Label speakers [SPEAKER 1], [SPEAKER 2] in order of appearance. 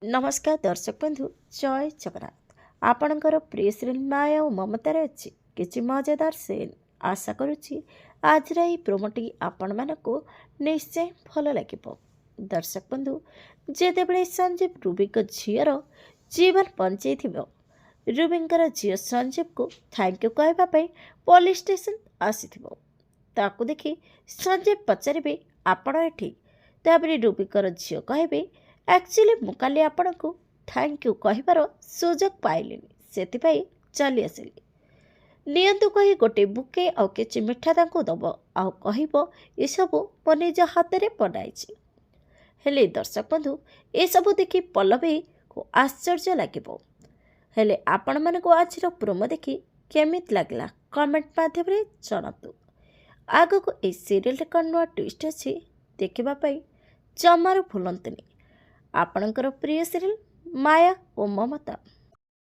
[SPEAKER 1] नमस्कार दर्शक बंधु जय जगन्नाथ आपणकर प्रिय श्री माया और ममतार अच्छी किसी मजेदार सेल आशा करुच्ची आज प्रोमोटी आपण मानक निश्चय भल लगे। दर्शक बंधु जेतेबेले संजीव रूबी झीर जीवन बंचई रूबींकर झील संजीव को थैंक यू कहवाई पुलिस स्टेशन आसी ताकू देखि संजीव पचारे आपण एठी तापर रूबीकर झील कहे एक्चुअली मु काली आपण को थैंक यू कहबार सुजोग पाइलिनी से चली आसिली नियंतु कही गोटे बुके आउ किछि मिठा तांको दब आउ कहब ये सब मो निज हाथ में बनाई। हेले दर्शक बंधु ये सब देखि पल्लवी को आश्चर्य लगे। हेले आपण मानक आज प्रोमो देखि केमित लागला कमेंट माध्यम जनातु। आगको ए सीरियल कौन नुआ ट्विस्ट अच्छी देखापी जमार भूलतुनि। आपणकर प्रिय सीरियल माया और ममता।